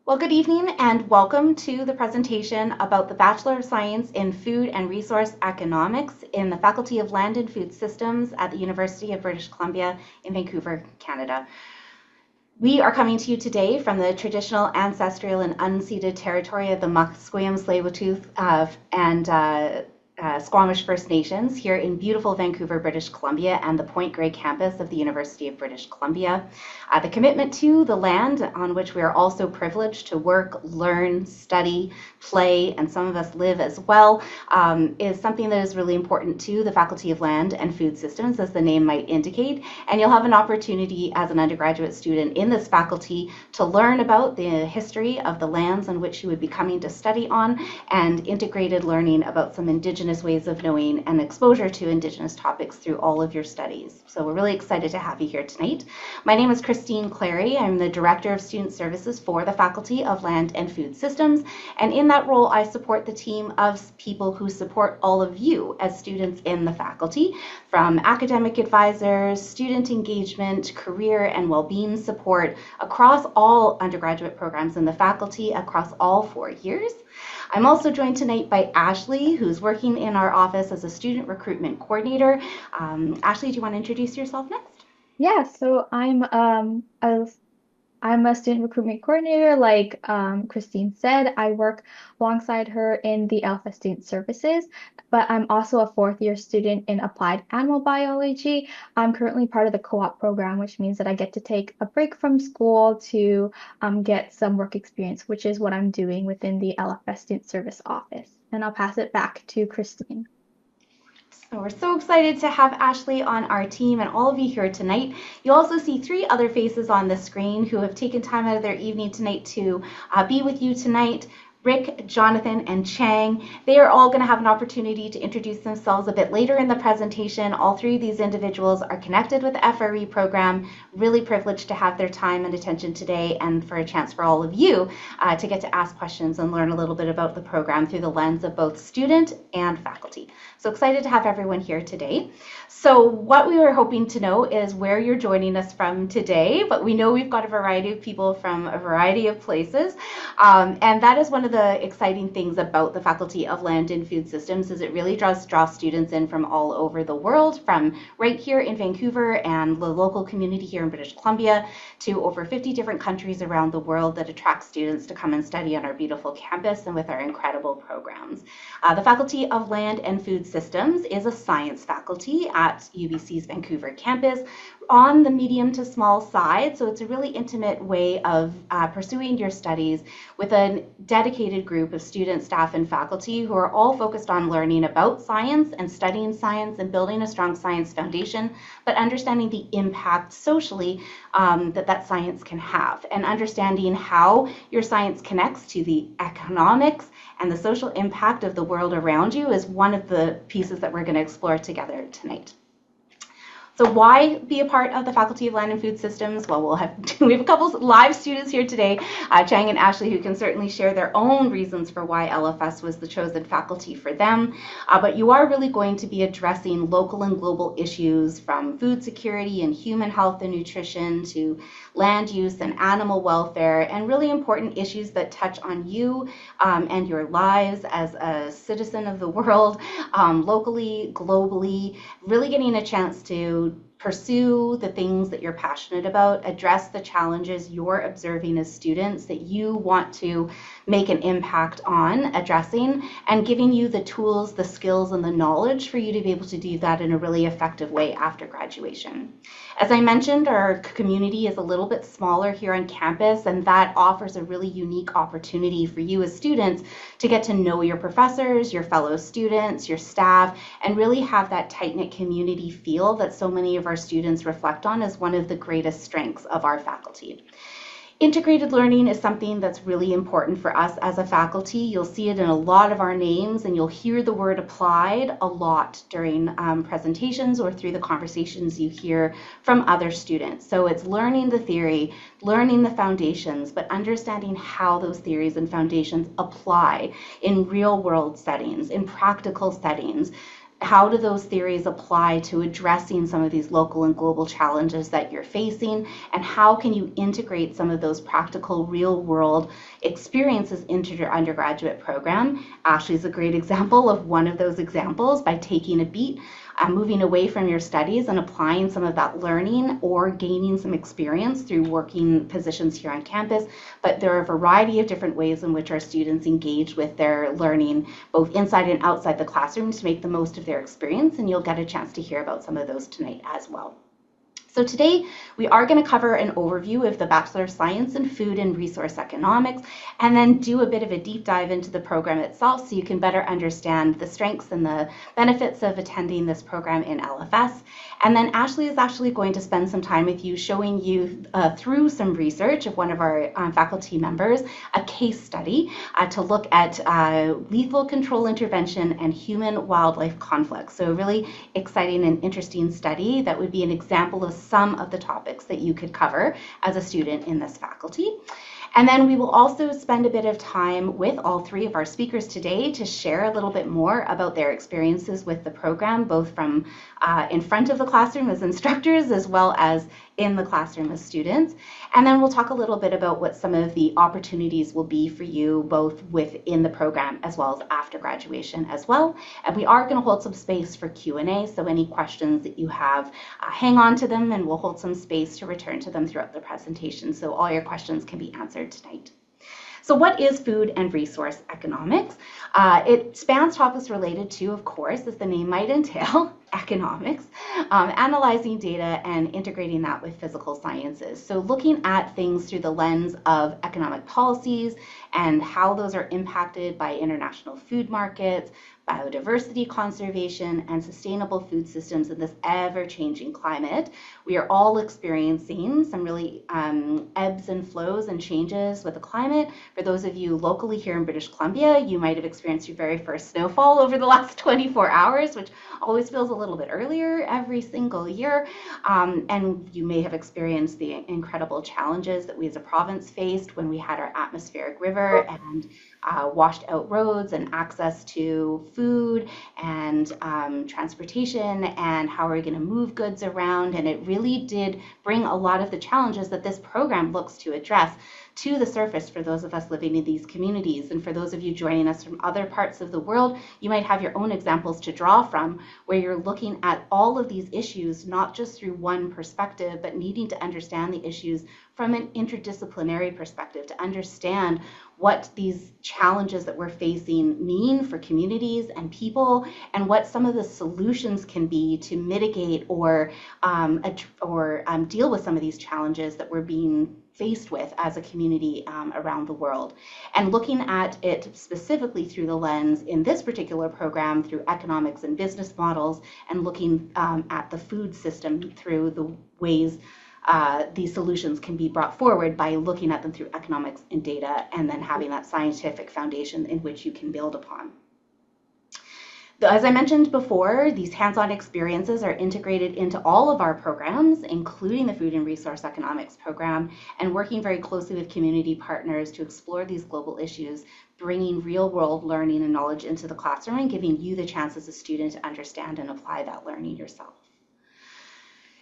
Well, good evening and welcome to the presentation about the Bachelor of Science in Food and Resource Economics in the Faculty of Land and Food Systems at the University of British Columbia in Vancouver, Canada. We are coming to you today from the traditional, ancestral, and unceded territory of the Musqueam, Tsleil-Waututh, and Squamish First Nations here in beautiful Vancouver, British Columbia, and the Point Grey campus of the University of British Columbia. The commitment to the land on which we are also privileged to work, learn, study, play, and some of us live as well, is something that is really important to the Faculty of Land and Food Systems, as the name might indicate. And you'll have an opportunity as an undergraduate student in this faculty to learn about the history of the lands on which you would be coming to study on, and integrated learning about some Indigenous ways of knowing and exposure to Indigenous topics through all of your studies. So we're really excited to have you here tonight. My name is Christine Clary. I'm the Director of Student Services for the Faculty of Land and Food Systems, and in that role I support the team of people who support all of you as students in the faculty, from academic advisors, student engagement, career and well-being support across all undergraduate programs in the faculty across all 4 years. I'm also joined tonight by Ashley, who's working in our office as a student recruitment coordinator. Ashley, do you want to introduce yourself next? Yeah, so I'm a student recruitment coordinator, like Christine said. I work alongside her in the LFS Student Services, but I'm also a fourth year student in applied animal biology. I'm currently part of the co-op program, which means that I get to take a break from school to get some work experience, which is what I'm doing within the LFS Student Service office. And I'll pass it back to Christine. So we're so excited to have Ashley on our team and all of you here tonight. You'll also see 3 other faces on the screen who have taken time out of their evening tonight to be with you tonight. Rick, Jonathan, and Chang. They are all going to have an opportunity to introduce themselves a bit later in the presentation. All 3 of these individuals are connected with the FRE program. Really privileged to have their time and attention today, and for a chance for all of you to get to ask questions and learn a little bit about the program through the lens of both student and faculty. So excited to have everyone here today. So what we were hoping to know is where you're joining us from today, but we know we've got a variety of people from a variety of places, and that is one of the exciting things about the Faculty of Land and Food Systems, is it really does draw students in from all over the world, from right here in Vancouver and the local community here in British Columbia to over 50 different countries around the world, that attract students to come and study on our beautiful campus and with our incredible programs. The Faculty of Land and Food Systems is a science faculty at UBC's Vancouver campus on the medium to small side, so it's a really intimate way of pursuing your studies with a dedicated group of students, staff, and faculty who are all focused on learning about science and studying science and building a strong science foundation, but understanding the impact socially that science can have, and understanding how your science connects to the economics and the social impact of the world around you is one of the pieces that we're going to explore together tonight. So why be a part of the Faculty of Land and Food Systems? Well, we have a couple live students here today, Chang and Ashley, who can certainly share their own reasons for why LFS was the chosen faculty for them. But you are really going to be addressing local and global issues, from food security and human health and nutrition to land use and animal welfare, and really important issues that touch on you and your lives as a citizen of the world, locally, globally, really getting a chance to pursue the things that you're passionate about, address the challenges you're observing as students that you want to make an impact on addressing, and giving you the tools, the skills, and the knowledge for you to be able to do that in a really effective way after graduation. As I mentioned, our community is a little bit smaller here on campus, and that offers a really unique opportunity for you as students to get to know your professors, your fellow students, your staff, and really have that tight-knit community feel that so many of our students reflect on as one of the greatest strengths of our faculty. Integrated learning is something that's really important for us as a faculty. You'll see it in a lot of our names, and you'll hear the word applied a lot during presentations or through the conversations you hear from other students. So it's learning the theory, learning the foundations, but understanding how those theories and foundations apply in real world settings, in practical settings, how do those theories apply to addressing some of these local and global challenges that you're facing, and how can you integrate some of those practical real world experiences into your undergraduate program. Ashley is a great example of one of those examples by taking a beat, moving away from your studies and applying some of that learning or gaining some experience through working positions here on campus. But there are a variety of different ways in which our students engage with their learning, both inside and outside the classroom, to make the most of their experience, and you'll get a chance to hear about some of those tonight as well. So today we are going to cover an overview of the Bachelor of Science in Food and Resource Economics, and then do a bit of a deep dive into the program itself so you can better understand the strengths and the benefits of attending this program in LFS. And then Ashley is actually going to spend some time with you showing you through some research of one of our faculty members, a case study to look at lethal control intervention and human-wildlife conflicts. So a really exciting and interesting study that would be an example of some of the topics that you could cover as a student in this faculty. And then we will also spend a bit of time with all three of our speakers today to share a little bit more about their experiences with the program, both from in front of the classroom as instructors as well as in the classroom as students. And then we'll talk a little bit about what some of the opportunities will be for you both within the program as well as after graduation as well. And we are going to hold some space for Q&A, so any questions that you have, hang on to them and we'll hold some space to return to them throughout the presentation so all your questions can be answered tonight. So what is food and resource economics? It spans topics related to, of course, as the name might entail, economics, analyzing data and integrating that with physical sciences. So looking at things through the lens of economic policies and how those are impacted by international food markets, biodiversity conservation, and sustainable food systems in this ever-changing climate. We are all experiencing some really ebbs and flows and changes with the climate. For those of you locally here in British Columbia, you might have experienced your very first snowfall over the last 24 hours, which always feels a little bit earlier every single year. And you may have experienced the incredible challenges that we as a province faced when we had our atmospheric river and washed out roads and access to food and transportation, and how are we going to move goods around. And it really did bring a lot of the challenges that this program looks to address to the surface for those of us living in these communities. And for those of you joining us from other parts of the world, you might have your own examples to draw from where you're looking at all of these issues, not just through one perspective, but needing to understand the issues from an interdisciplinary perspective to understand what these challenges that we're facing mean for communities and people, and what some of the solutions can be to mitigate or deal with some of these challenges that we're being faced with as a community around the world. And looking at it specifically through the lens in this particular program through economics and business models, and looking at the food system through the ways these solutions can be brought forward by looking at them through economics and data, and then having that scientific foundation in which you can build upon. As I mentioned before, these hands-on experiences are integrated into all of our programs, including the Food and Resource Economics program, and working very closely with community partners to explore these global issues, bringing real-world learning and knowledge into the classroom and giving you the chance as a student to understand and apply that learning yourself.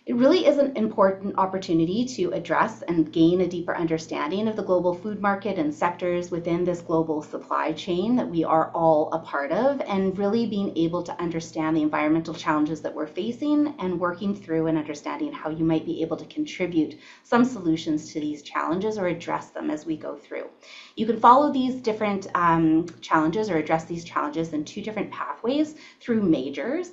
It really is an important opportunity to address and gain a deeper understanding of the global food market and sectors within this global supply chain that we are all a part of, and really being able to understand the environmental challenges that we're facing and working through and understanding how you might be able to contribute some solutions to these challenges or address them as we go through. You can follow these different challenges or address these challenges in two different pathways through majors.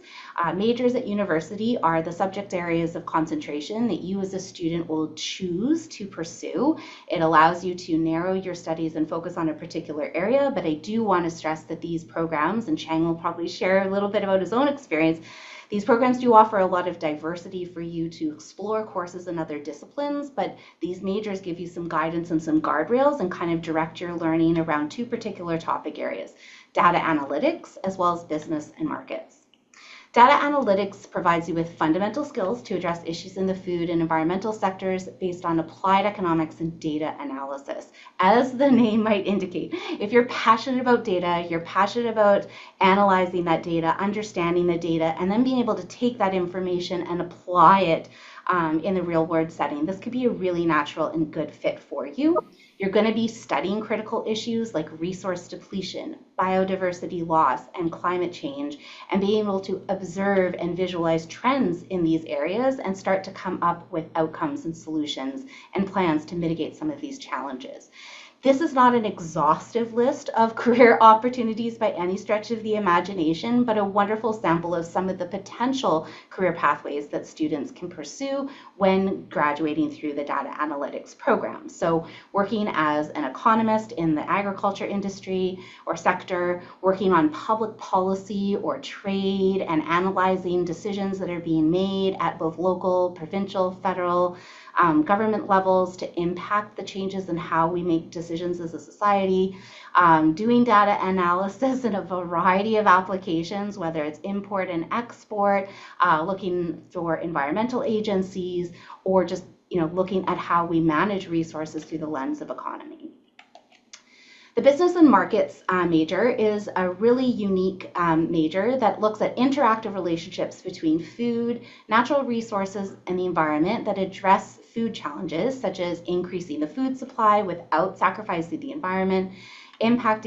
Majors at university are the subject areas of concentration that you as a student will choose to pursue. It allows you to narrow your studies and focus on a particular area, but I do want to stress that these programs, and Chang will probably share a little bit about his own experience, these programs do offer a lot of diversity for you to explore courses in other disciplines, but these majors give you some guidance and some guardrails and kind of direct your learning around two particular topic areas: data analytics as well as business and markets. Data analytics provides you with fundamental skills to address issues in the food and environmental sectors based on applied economics and data analysis. As the name might indicate, if you're passionate about data, you're passionate about analyzing that data, understanding the data, and then being able to take that information and apply it in the real world setting, this could be a really natural and good fit for you. You're going to be studying critical issues like resource depletion, biodiversity loss, and climate change, and being able to observe and visualize trends in these areas and start to come up with outcomes and solutions and plans to mitigate some of these challenges. This is not an exhaustive list of career opportunities by any stretch of the imagination, but a wonderful sample of some of the potential career pathways that students can pursue when graduating through the data analytics program. So working as an economist in the agriculture industry or sector, working on public policy or trade and analyzing decisions that are being made at both local, provincial, federal, government levels to impact the changes in how we make decisions as a society, doing data analysis in a variety of applications, whether it's import and export, looking for environmental agencies, or just looking at how we manage resources through the lens of economy. The business and markets major is a really unique major that looks at interactive relationships between food, natural resources, and the environment that address food challenges, such as increasing the food supply without sacrificing the environment, the impact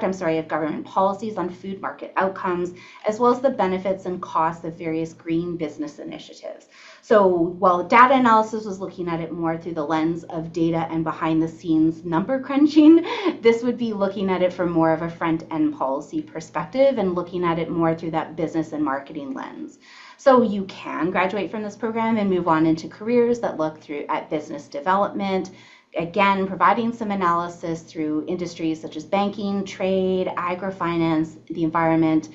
of government policies on food market outcomes, as well as the benefits and costs of various green business initiatives. So while data analysis was looking at it more through the lens of data and behind the scenes number crunching, this would be looking at it from more of a front end policy perspective and looking at it more through that business and marketing lens. So you can graduate from this program and move on into careers that look at business development, again, providing some analysis through industries such as banking, trade, agri-finance, the environment,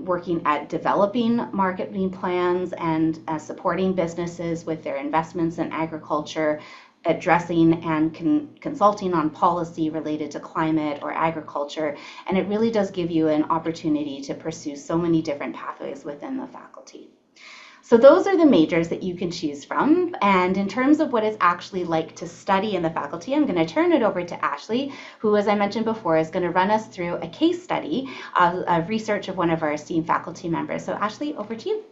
working at developing marketing plans and supporting businesses with their investments in agriculture, addressing and consulting on policy related to climate or agriculture. And it really does give you an opportunity to pursue so many different pathways within the faculty. So those are the majors that you can choose from. And in terms of what it's actually like to study in the faculty, I'm going to turn it over to Ashley, who, as I mentioned before, is going to run us through a case study of research of one of our esteemed faculty members. So Ashley, over to you.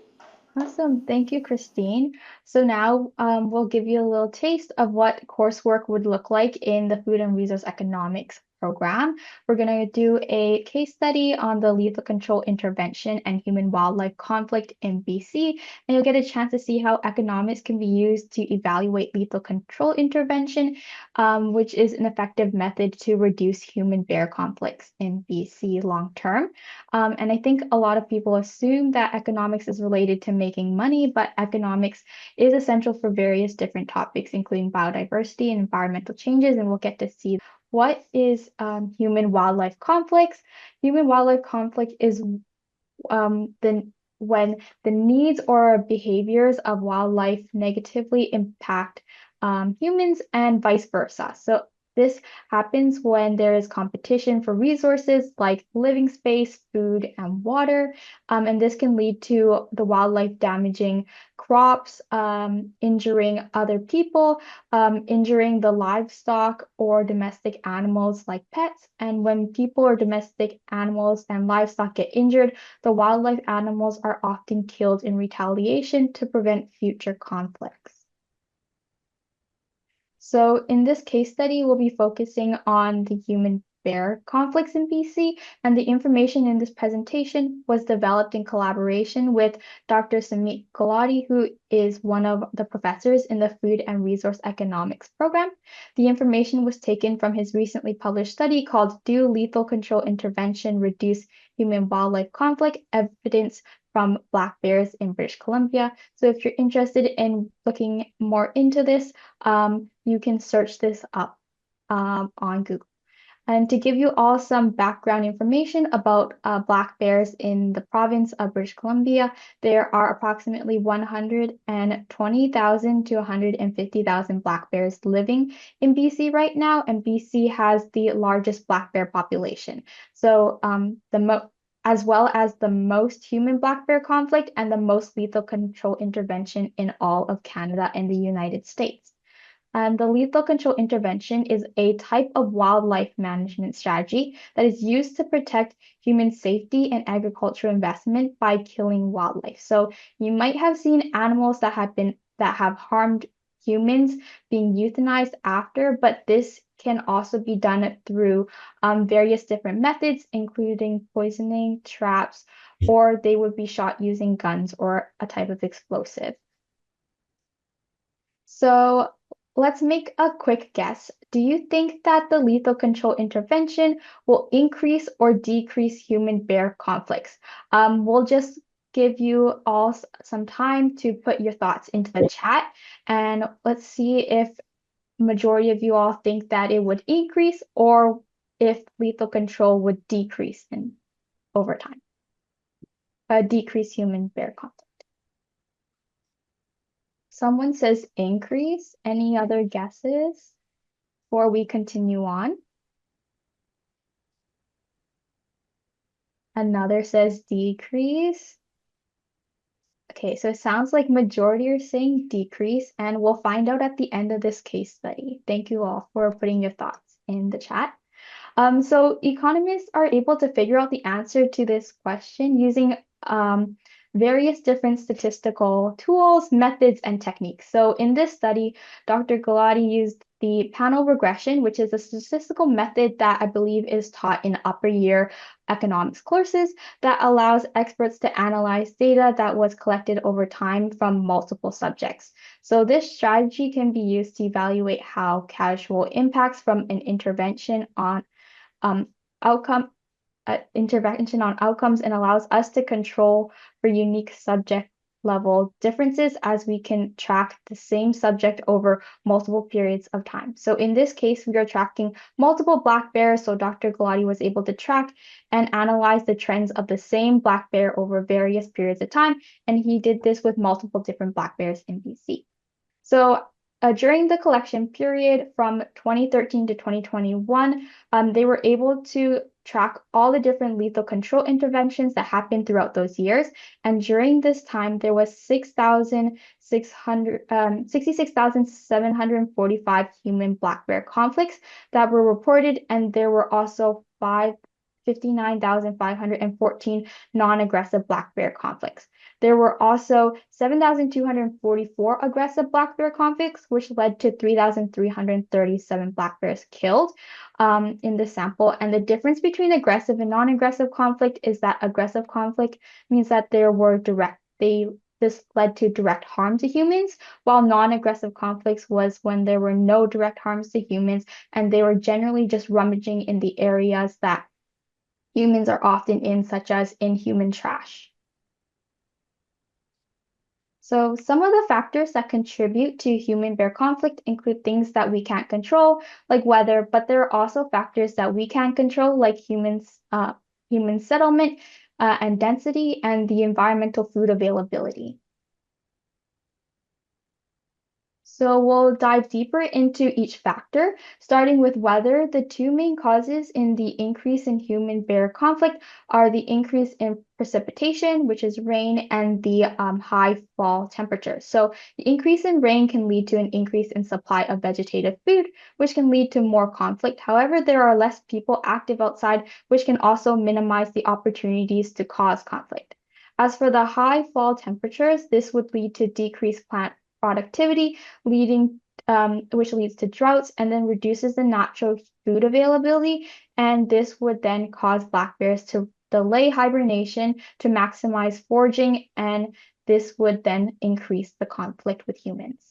Awesome. Thank you, Christine. So now we'll give you a little taste of what coursework would look like in the Food and Resource Economics program. We're going to do a case study on the lethal control intervention and human-wildlife conflict in BC, and you'll get a chance to see how economics can be used to evaluate lethal control intervention, which is an effective method to reduce human-bear conflicts in BC long-term. And I think a lot of people assume that economics is related to making money, but economics is essential for various different topics, including biodiversity and environmental changes, and we'll get to see what is human-wildlife conflicts. Human-wildlife conflict is when the needs or behaviors of wildlife negatively impact humans and vice versa. So this happens when there is competition for resources like living space, food, and water. And this can lead to the wildlife damaging crops, injuring other people, injuring the livestock or domestic animals like pets. And when people or domestic animals and livestock get injured, the wildlife animals are often killed in retaliation to prevent future conflicts. So in this case study, we'll be focusing on the human-bear conflicts in BC, and the information in this presentation was developed in collaboration with Dr. Samit Gulati, who is one of the professors in the Food and Resource Economics program. The information was taken from his recently published study called Do Lethal Control Intervention Reduce Human-Wildlife Conflict? Evidence from black bears in British Columbia. So if you're interested in looking more into this, you can search this up on Google. And to give you all some background information about black bears in the province of British Columbia, there are approximately 120,000 to 150,000 black bears living in BC right now, and BC has the largest black bear population. So as well as the most human black bear conflict and the most lethal control intervention in all of Canada and the United States. The lethal control intervention is a type of wildlife management strategy that is used to protect human safety and agricultural investment by killing wildlife. So you might have seen animals that have harmed humans being euthanized after, but this can also be done through various different methods, including poisoning, traps, or they would be shot using guns or a type of explosive. So let's make a quick guess. Do you think that the lethal control intervention will increase or decrease human-bear conflicts? We'll just give you all some time to put your thoughts into the chat, and let's see if majority of you all think that it would increase or if lethal control would decrease in over time, decrease human-bear conflict. Someone says increase. Any other guesses before we continue on? Another says decrease. Okay, so it sounds like majority are saying decrease, and we'll find out at the end of this case study. Thank you all for putting your thoughts in the chat. So economists are able to figure out the answer to this question using various different statistical tools, methods, and techniques. So in this study, Dr. Galati used the panel regression, which is a statistical method that I believe is taught in upper year economics courses that allows experts to analyze data that was collected over time from multiple subjects. So this strategy can be used to evaluate how casual impacts from an intervention on um, outcome intervention on outcomes and allows us to control for unique subject level differences as we can track the same subject over multiple periods of time. So in this case, we are tracking multiple black bears. So Dr. Galati was able to track and analyze the trends of the same black bear over various periods of time. And he did this with multiple different black bears in BC. So during the collection period from 2013 to 2021, they were able to track all the different lethal control interventions that happened throughout those years. And during this time, there was 66,745 human black bear conflicts that were reported, and there were also 59,514 non-aggressive black bear conflicts. There were also 7,244 aggressive black bear conflicts, which led to 3,337 black bears killed in the sample. And the difference between aggressive and non-aggressive conflict is that aggressive conflict means that this led to direct harm to humans, while non-aggressive conflicts was when there were no direct harms to humans, and they were generally just rummaging in the areas that humans are often in, such as in human trash. So some of the factors that contribute to human-bear conflict include things that we can't control, like weather, but there are also factors that we can control, like human settlement and density, and the environmental food availability. So we'll dive deeper into each factor, starting with weather. The two main causes in the increase in human-bear conflict are the increase in precipitation, which is rain, and the high fall temperatures. So the increase in rain can lead to an increase in supply of vegetative food, which can lead to more conflict. However, there are less people active outside, which can also minimize the opportunities to cause conflict. As for the high fall temperatures, this would lead to decreased plant productivity, which leads to droughts and then reduces the natural food availability. And this would then cause black bears to delay hibernation to maximize foraging, and this would then increase the conflict with humans.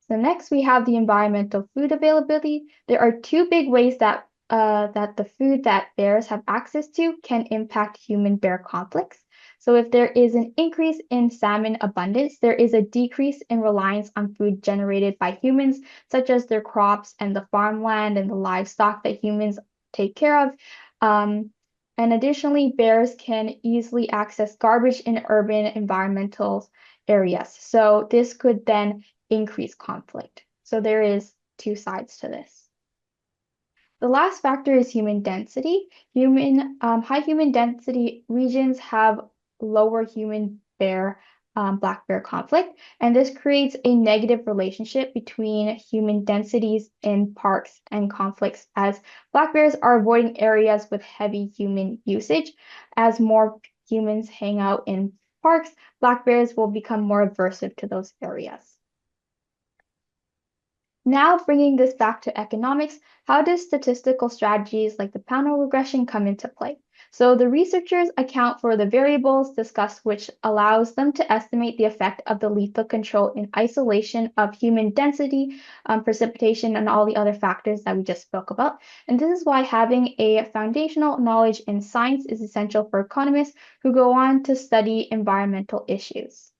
So next we have the environmental food availability. There are two big ways that the food that bears have access to can impact human-bear conflicts. So if there is an increase in salmon abundance, there is a decrease in reliance on food generated by humans, such as their crops and the farmland and the livestock that humans take care of. And additionally, bears can easily access garbage in urban environmental areas. So this could then increase conflict. So there is two sides to this. The last factor is human density. High human density regions have lower human bear black bear conflict, and this creates a negative relationship between human densities in parks and conflicts as black bears are avoiding areas with heavy human usage. As more humans hang out in parks, black bears will become more aversive to those areas. Now, bringing this back to economics, how does statistical strategies like the panel regression come into play? So the researchers account for the variables discussed, which allows them to estimate the effect of the lethal control in isolation of human density, precipitation, and all the other factors that we just spoke about. And this is why having a foundational knowledge in science is essential for economists who go on to study environmental issues.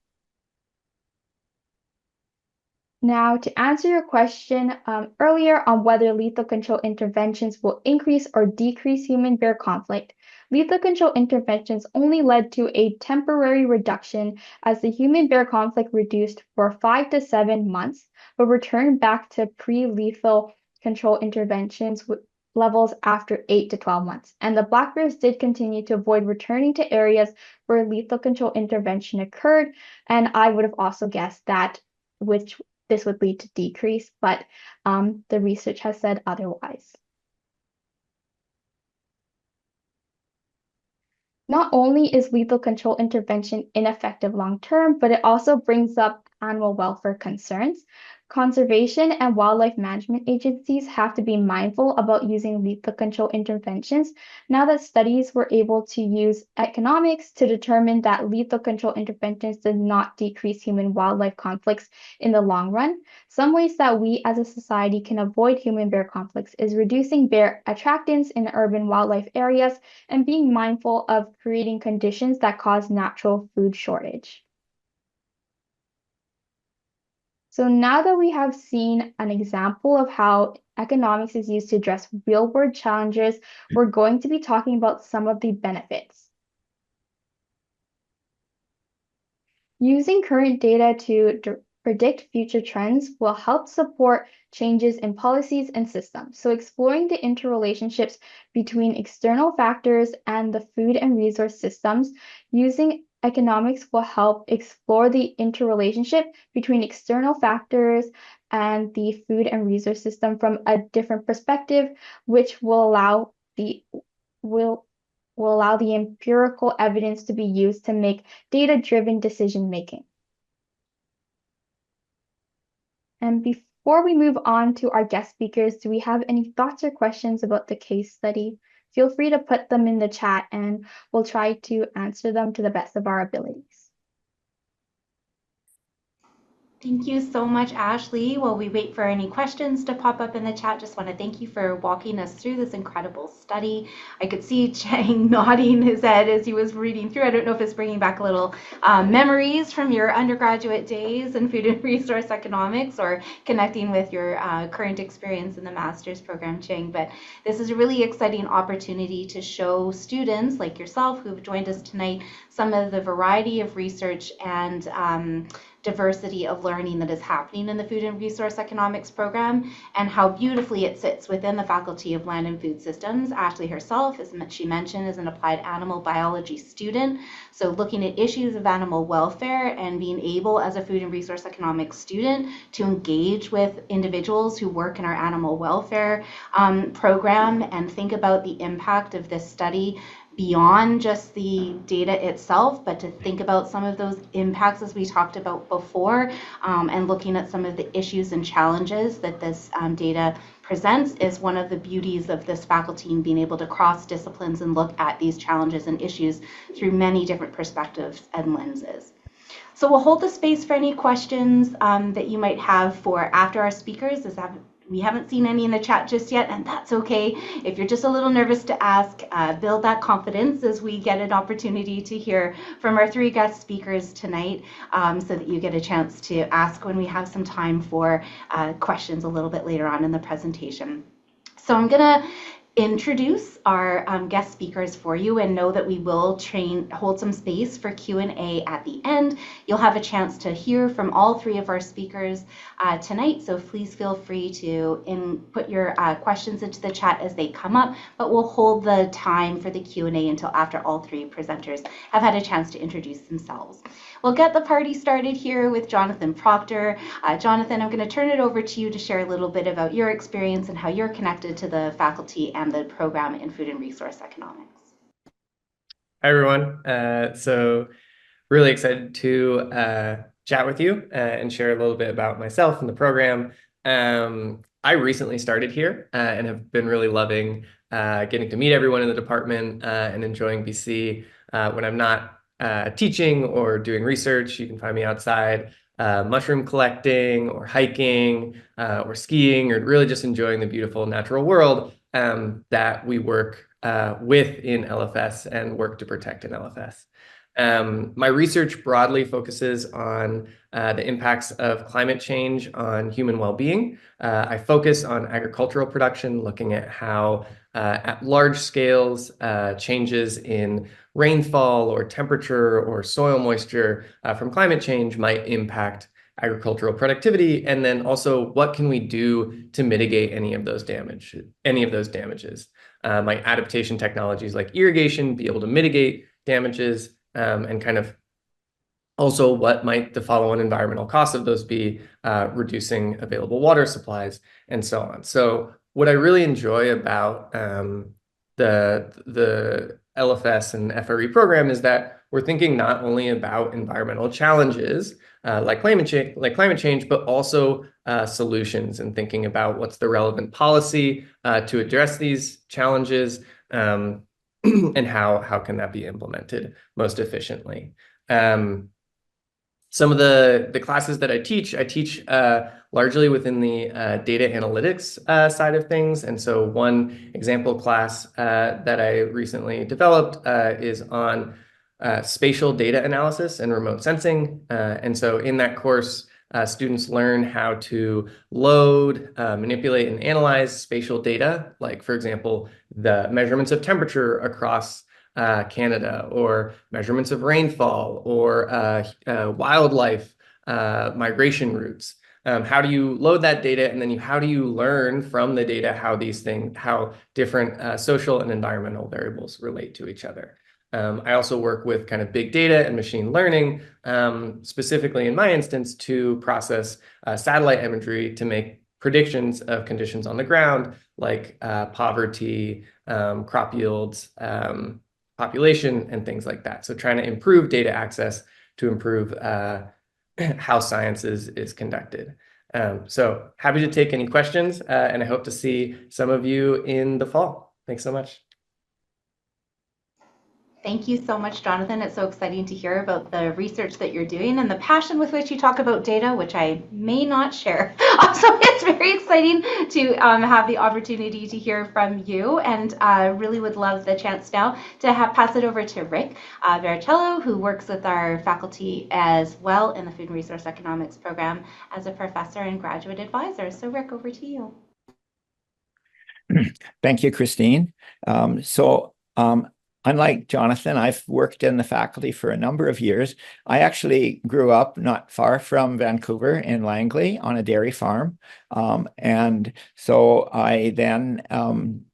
Now, to answer your question earlier on whether lethal control interventions will increase or decrease human-bear conflict, lethal control interventions only led to a temporary reduction as the human-bear conflict reduced for 5 to 7 months, but returned back to pre-lethal control interventions levels after 8 to 12 months. And the black bears did continue to avoid returning to areas where lethal control intervention occurred, and I would have also guessed that which this would lead to decrease, but the research has said otherwise. Not only is lethal control intervention ineffective long term, but it also brings up animal welfare concerns. Conservation and wildlife management agencies have to be mindful about using lethal control interventions now that studies were able to use economics to determine that lethal control interventions did not decrease human-wildlife conflicts in the long run. Some ways that we as a society can avoid human-bear conflicts is reducing bear attractants in urban wildlife areas and being mindful of creating conditions that cause natural food shortage. So now that we have seen an example of how economics is used to address real-world challenges, we're going to be talking about some of the benefits. Using current data to predict future trends will help support changes in policies and systems. So exploring the interrelationships between external factors and the food and resource systems using economics will help explore the interrelationship between external factors and the food and resource system from a different perspective, which will allow the empirical evidence to be used to make data-driven decision making. And before we move on to our guest speakers, do we have any thoughts or questions about the case study? Feel free to put them in the chat and we'll try to answer them to the best of our abilities. Thank you so much, Ashley. While we wait for any questions to pop up in the chat, just want to thank you for walking us through this incredible study. I could see Chang nodding his head as he was reading through. I don't know if it's bringing back a little memories from your undergraduate days in food and resource economics or connecting with your current experience in the master's program, Chang. But this is a really exciting opportunity to show students like yourself who've joined us tonight some of the variety of research and diversity of learning that is happening in the food and resource economics program and how beautifully it sits within the Faculty of Land and Food Systems. Ashley herself, as she mentioned, is an applied animal biology student. So looking at issues of animal welfare and being able as a food and resource economics student to engage with individuals who work in our animal welfare program and think about the impact of this study beyond just the data itself, but to think about some of those impacts as we talked about before, and looking at some of the issues and challenges that this data presents is one of the beauties of this faculty and being able to cross disciplines and look at these challenges and issues through many different perspectives and lenses. So we'll hold the space for any questions that you might have for after our speakers. We haven't seen any in the chat just yet, and that's okay. If you're just a little nervous to ask, build that confidence as we get an opportunity to hear from our three guest speakers tonight, so that you get a chance to ask when we have some time for questions a little bit later on in the presentation. So I'm gonna introduce our guest speakers for you and know that we will hold some space for Q&A at the end. You'll have a chance to hear from all three of our speakers tonight, so please feel free to put your questions into the chat as they come up, but we'll hold the time for the Q&A until after all three presenters have had a chance to introduce themselves. We'll get the party started here with Jonathan Proctor. Jonathan, I'm going to turn it over to you to share a little bit about your experience and how you're connected to the faculty and the program in food and resource economics. Hi, everyone. So really excited to chat with you and share a little bit about myself and the program. I recently started here and have been really loving getting to meet everyone in the department and enjoying BC. When I'm not teaching or doing research, you can find me outside mushroom collecting or hiking or skiing, or really just enjoying the beautiful natural world that we work with in LFS and work to protect in LFS. My research broadly focuses on the impacts of climate change on human well-being. I focus on agricultural production, looking at how at large scales changes in rainfall or temperature or soil moisture from climate change might impact agricultural productivity, and then also what can we do to mitigate any of those damages. My adaptation technologies like irrigation be able to mitigate damages, and kind of also what might the follow-on environmental costs of those be, reducing available water supplies and so on. So what I really enjoy about the LFS and FRE program is that we're thinking not only about environmental challenges like climate change, but also solutions, and thinking about what's the relevant policy to address these challenges, and how can that be implemented most efficiently. Some of the classes that I teach largely within the data analytics side of things. And so one example class that I recently developed is on spatial data analysis and remote sensing. And so in that course, students learn how to load, manipulate, and analyze spatial data, like, for example, the measurements of temperature across Canada, or measurements of rainfall, or wildlife migration routes. How do you load that data, and then how do you learn from the data how different social and environmental variables relate to each other? I also work with kind of big data and machine learning, specifically in my instance, to process satellite imagery to make predictions of conditions on the ground, like poverty, crop yields, population, and things like that. So trying to improve data access to improve how science is conducted. So happy to take any questions, and I hope to see some of you in the fall. Thanks so much. Thank you so much, Jonathan. It's so exciting to hear about the research that you're doing and the passion with which you talk about data, which I may not share. So it's very exciting to have the opportunity to hear from you, and really would love the chance now to pass it over to Rick Vericello, who works with our faculty as well in the Food and Resource Economics program as a professor and graduate advisor. So Rick, over to you. Thank you, Christine. Unlike Jonathan, I've worked in the faculty for a number of years. I actually grew up not far from Vancouver in Langley on a dairy farm. And so I then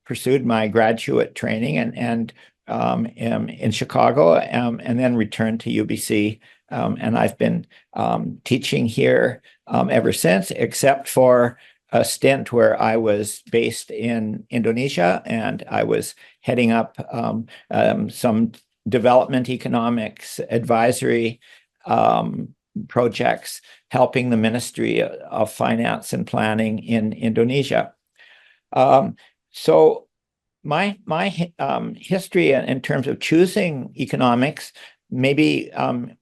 pursued my graduate training and in Chicago, and then returned to UBC. And I've been teaching here ever since, except for a stint where I was based in Indonesia, and I was heading up some development economics advisory projects, helping the Ministry of Finance and Planning in Indonesia. So my history in terms of choosing economics, maybe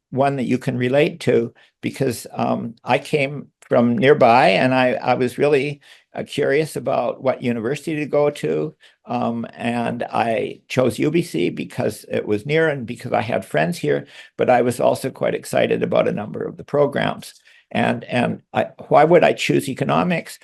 one that you can relate to, because I came from nearby, and I was really curious about what university to go to, and I chose UBC because it was near and because I had friends here, but I was also quite excited about a number of the programs. And why would I choose economics?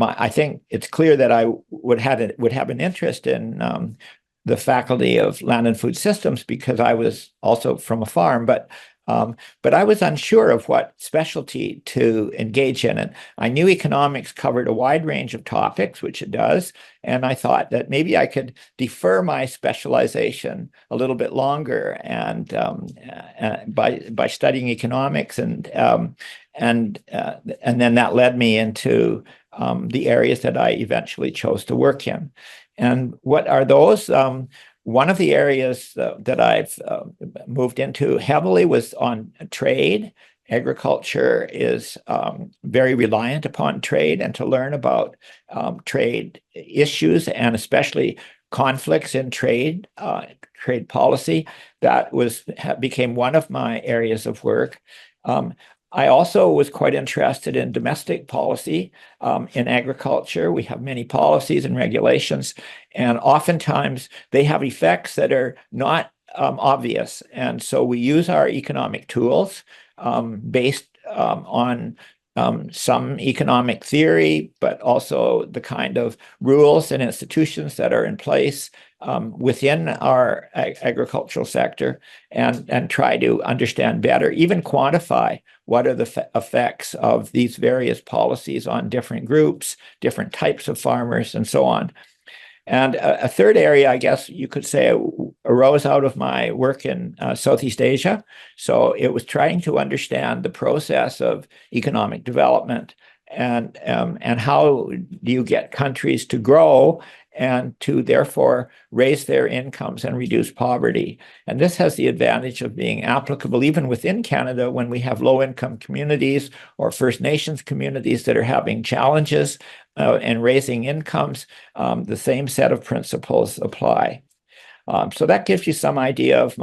I think it's clear that I would have an interest in the Faculty of Land and Food Systems because I was also from a farm, but I was unsure of what specialty to engage in. And I knew economics covered a wide range of topics, which it does. And I thought that maybe I could defer my specialization a little bit longer and by studying economics and then that led me into the areas that I eventually chose to work in. And what are those? One of the areas that I've moved into heavily was on trade. Agriculture is very reliant upon trade, and to learn about trade issues and especially conflicts in trade policy, that became one of my areas of work. I also was quite interested in domestic policy in agriculture. We have many policies and regulations, and oftentimes they have effects that are not obvious. And so we use our economic tools based on some economic theory, but also the kind of rules and institutions that are in place within our agricultural sector and try to understand better, even quantify what are the effects of these various policies on different groups, different types of farmers, and so on. And a third area, I guess you could say, arose out of my work in Southeast Asia. So it was trying to understand the process of economic development and how do you get countries to grow and to therefore raise their incomes and reduce poverty. And this has the advantage of being applicable even within Canada when we have low-income communities or First Nations communities that are having challenges and raising incomes. The same set of principles apply. So that gives you some idea of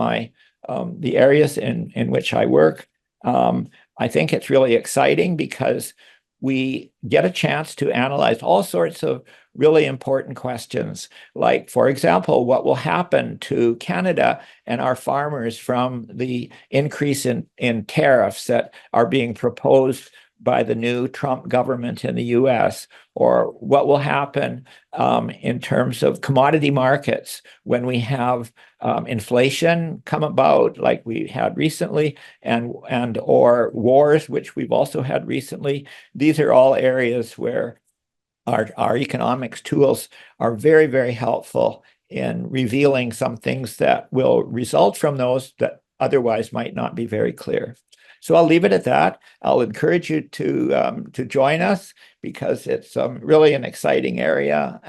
the areas in which I work. I think it's really exciting because we get a chance to analyze all sorts of really important questions, like, for example, what will happen to Canada and our farmers from the increase in tariffs that are being proposed by the new Trump government in the US, or what will happen in terms of commodity markets when we have inflation come about like we had recently, and or wars, which we've also had recently. These are all areas where our economics tools are very, very helpful in revealing some things that will result from those that otherwise might not be very clear. So I'll leave it at that. I'll encourage you to join us because it's really an exciting area,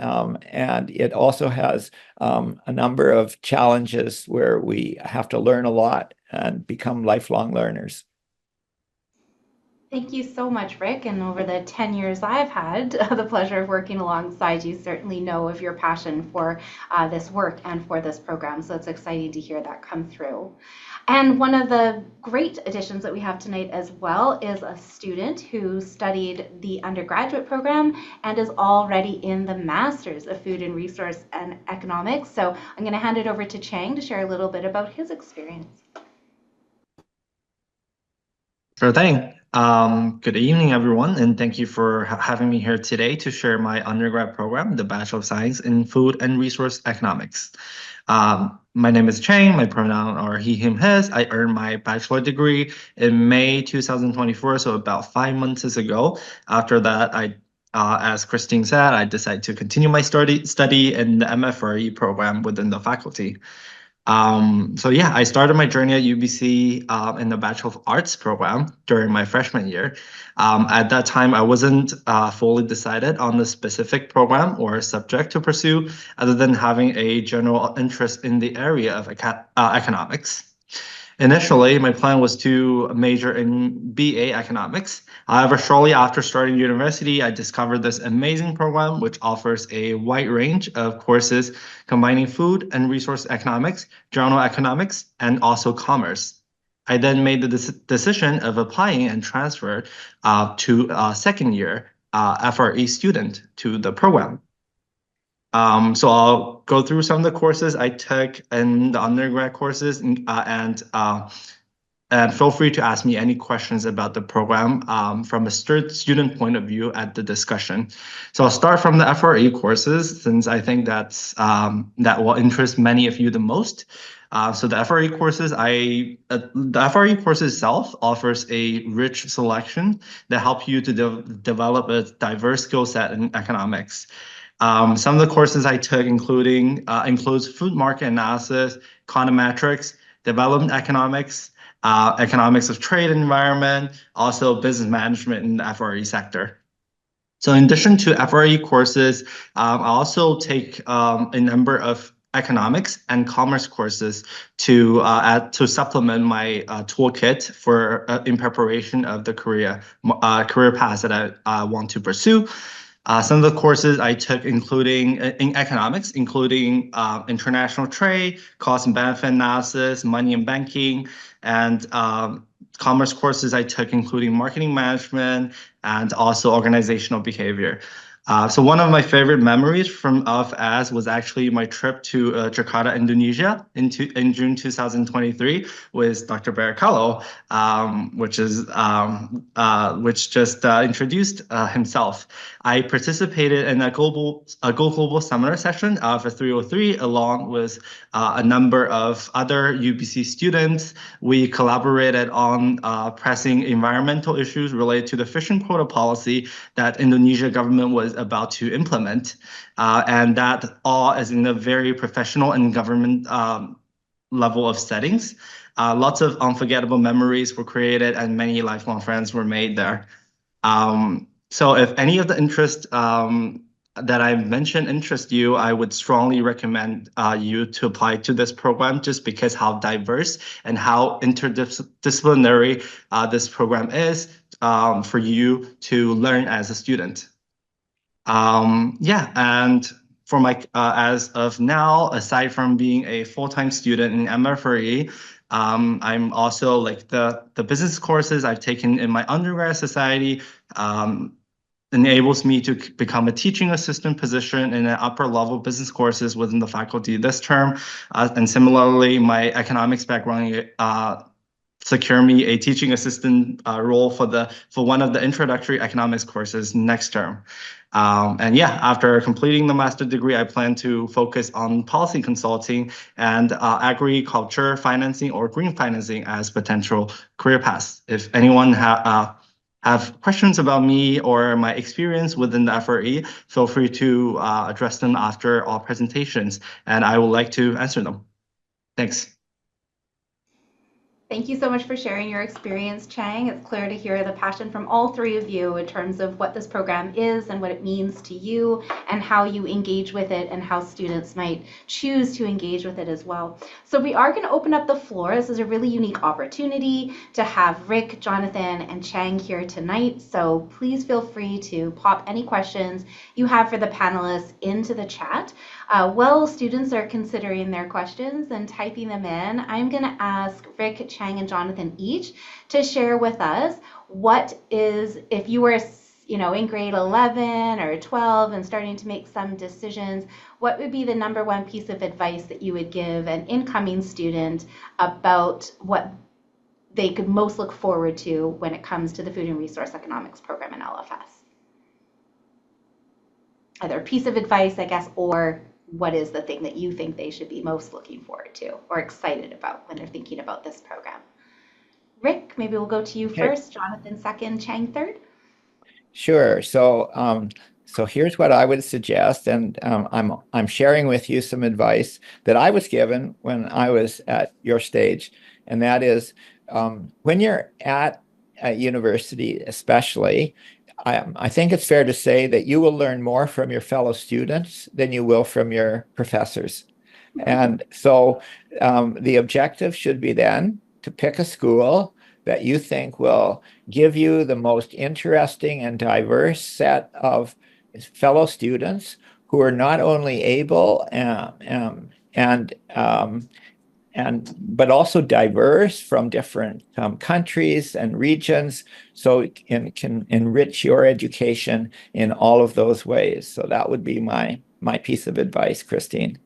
and it also has a number of challenges where we have to learn a lot and become lifelong learners. Thank you so much, Rick. And over the 10 years I've had the pleasure of working alongside you, certainly know of your passion for this work and for this program. So it's exciting to hear that come through. And one of the great additions that we have tonight as well is a student who studied the undergraduate program and is already in the Masters of Food and Resource and Economics. So I'm going to hand it over to Chang to share a little bit about his experience. Sure thing. Good evening, everyone, and thank you for having me here today to share my undergrad program, the Bachelor of Science in Food and Resource Economics. My name is Chang. My pronoun are he, him, his. I earned my bachelor degree in May 2024, so about 5 months ago. After that, as Christine said, I decided to continue my study in the MFRE program within the faculty. So yeah, I started my journey at UBC in the Bachelor of Arts program during my freshman year. At that time, I wasn't fully decided on the specific program or subject to pursue, other than having a general interest in the area of economics. Initially, my plan was to major in BA Economics. However, shortly after starting university, I discovered this amazing program which offers a wide range of courses combining food and resource economics, general economics, and also commerce. I then made the decision of applying and transferred to a second year FRE student to the program. So I'll go through some of the courses I took in the undergrad courses and and feel free to ask me any questions about the program from a student point of view at the discussion. So I'll start from the FRE courses, since I think that will interest many of you the most. So the FRE courses, the FRE course itself offers a rich selection that help you to develop a diverse skill set in economics. Some of the courses I took includes food market analysis, econometrics, development economics, economics of trade and environment, also business management in the FRE sector. So in addition to FRE courses, I also take a number of economics and commerce courses to supplement my toolkit for in preparation of the career paths that I want to pursue. Some of the courses I took including in economics, including international trade, cost and benefit analysis, money and banking, and commerce courses I took including marketing management and also organizational behavior. So one of my favorite memories from LFS was actually my trip to Jakarta, Indonesia in June 2023 with Dr. Baracallo, which just introduced himself. I participated in a Go Global seminar session for 303 along with a number of other UBC students. We collaborated on pressing environmental issues related to the fishing quota policy that Indonesia government was about to implement. And that all is in a very professional and government level of settings. Lots of unforgettable memories were created and many lifelong friends were made there. So if any of the interest that I mentioned interest you, I would strongly recommend you to apply to this program just because how diverse and how interdisciplinary this program is for you to learn as a student. Yeah, and for my as of now, aside from being a full-time student in MFRE, I'm also like the business courses I've taken in my undergrad society enables me to become a teaching assistant position in an upper level business courses within the faculty this term. And similarly, my economics background secure me a teaching assistant role for one of the introductory economics courses next term. And yeah, after completing the master's degree, I plan to focus on policy consulting and agriculture financing or green financing as potential career paths. If anyone have questions about me or my experience within the FRE, feel free to address them after all presentations, and I would like to answer them. Thanks. Thank you so much for sharing your experience, Chang. It's clear to hear the passion from all three of you in terms of what this program is and what it means to you and how you engage with it and how students might choose to engage with it as well. So we are going to open up the floor. This is a really unique opportunity to have Rick, Jonathan, and Chang here tonight. So please feel free to pop any questions you have for the panelists into the chat. While students are considering their questions and typing them in, I'm going to ask Rick, Chang, and Jonathan each to share with us what is, if you were in grade 11 or 12 and starting to make some decisions, what would be the number one piece of advice that you would give an incoming student about what they could most look forward to when it comes to the Food and Resource Economics program in LFS? Either a piece of advice, I guess, or what is the thing that you think they should be most looking forward to or excited about when they're thinking about this program? Rick, maybe we'll go to you first, Jonathan second, Chang third. Sure. So here's what I would suggest, and I'm sharing with you some advice that I was given when I was at your stage, and that is when you're at a university, especially. I think it's fair to say that you will learn more from your fellow students than you will from your professors. And so the objective should be then to pick a school that you think will give you the most interesting and diverse set of fellow students who are not only able but also diverse from different countries and regions, so it can enrich your education in all of those ways. So that would be my piece of advice, Christine.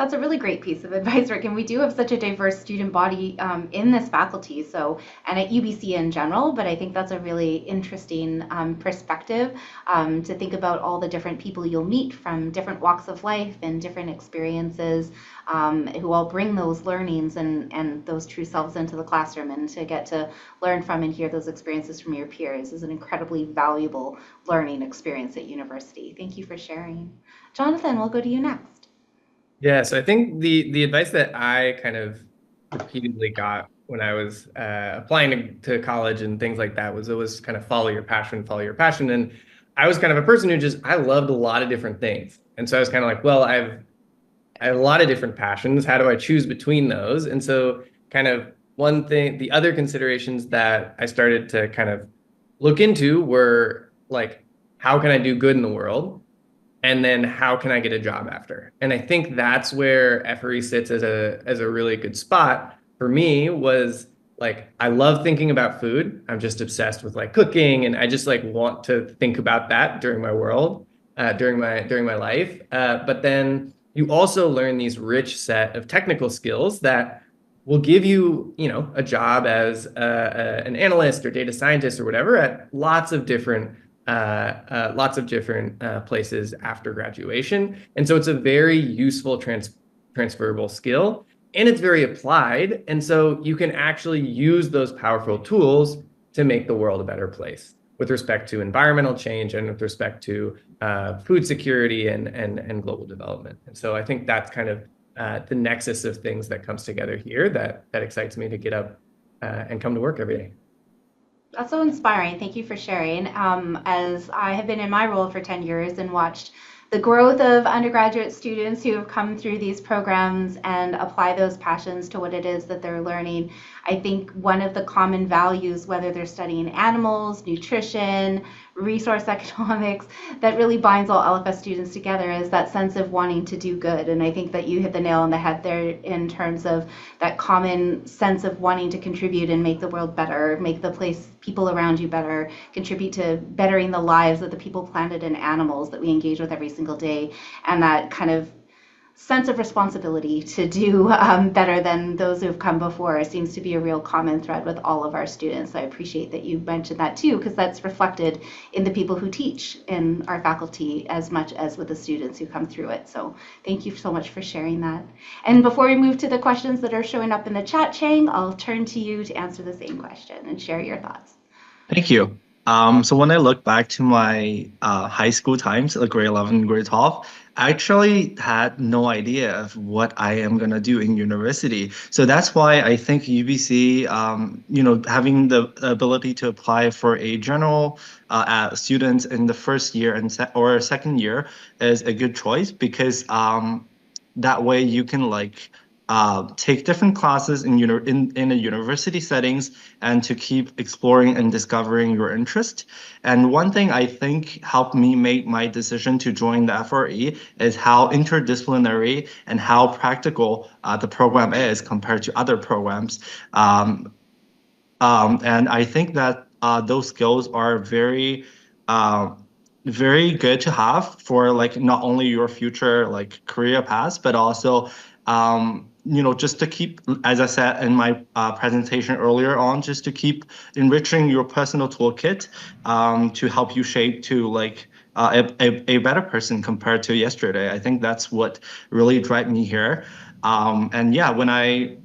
That's a really great piece of advice, Rick. And we do have such a diverse student body in this faculty, so and at UBC in general. But I think that's a really interesting perspective to think about all the different people you'll meet from different walks of life and different experiences, who all bring those learnings and those true selves into the classroom, and to get to learn from and hear those experiences from your peers is an incredibly valuable learning experience at university. Thank you for sharing. Jonathan, we'll go to you next. Yeah, so I think the advice that I kind of repeatedly got when I was applying to college and things like that was always kind of follow your passion, follow your passion. And I was kind of a person who I loved a lot of different things. And so I was kind of like, well, I have a lot of different passions. How do I choose between those? And so kind of one thing, the other considerations that I started to kind of look into were like, how can I do good in the world? And then how can I get a job after? And I think that's where FRE sits as a really good spot for me. Was like, I love thinking about food. I'm just obsessed with like cooking, and I just like want to think about that during my world, during my life. But then you also learn these rich set of technical skills that will give you, a job as an analyst or data scientist or whatever at lots of different places after graduation. And so it's a very useful transferable skill, and it's very applied. And so you can actually use those powerful tools to make the world a better place with respect to environmental change and with respect to food security and global development. And so I think that's kind of the nexus of things that comes together here that excites me to get up and come to work every day. That's so inspiring. Thank you for sharing. As I have been in my role for 10 years and watched the growth of undergraduate students who have come through these programs and apply those passions to what it is that they're learning, I think one of the common values, whether they're studying animals, nutrition, resource economics, that really binds all LFS students together is that sense of wanting to do good. And I think that you hit the nail on the head there in terms of that common sense of wanting to contribute and make the world better, make the people around you better, contribute to bettering the lives of the people, planet, and animals that we engage with every single day, and that kind of sense of responsibility to do better than those who have come before seems to be a real common thread with all of our students. I appreciate that you mentioned that too, because that's reflected in the people who teach in our faculty as much as with the students who come through it. So thank you so much for sharing that. And before we move to the questions that are showing up in the chat, Chang, I'll turn to you to answer the same question and share your thoughts. Thank you. So when I look back to my high school times, like grade 11, grade 12, I actually had no idea of what I am gonna do in university. So that's why I think UBC, having the ability to apply for a general student in the first year or second year is a good choice, because that way you can take different classes in a university settings, and to keep exploring and discovering your interest. And one thing I think helped me make my decision to join the FRE is how interdisciplinary and how practical the program is compared to other programs. And I think that those skills are very good to have for not only your future career paths, but also just to keep, as I said in my presentation earlier on, just to keep enriching your personal toolkit to help you shape to a better person compared to yesterday. I think that's what really drive me here. And yeah, when I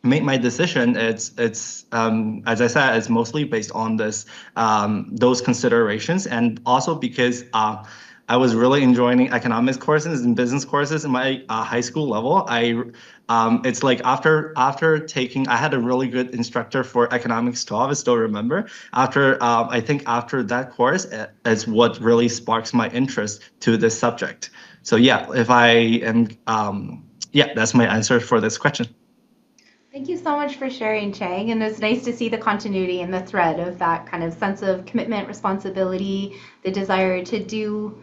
make my decision, it's as I said, it's mostly based on those considerations, and also because I was really enjoying economics courses and business courses in my high school level. It's like after taking, I had a really good instructor for economics 12. I still remember. I think after that course, it's what really sparks my interest to this subject. So yeah, that's my answer for this question. Thank you so much for sharing, Chang. And it's nice to see the continuity and the thread of that kind of sense of commitment, responsibility, the desire to do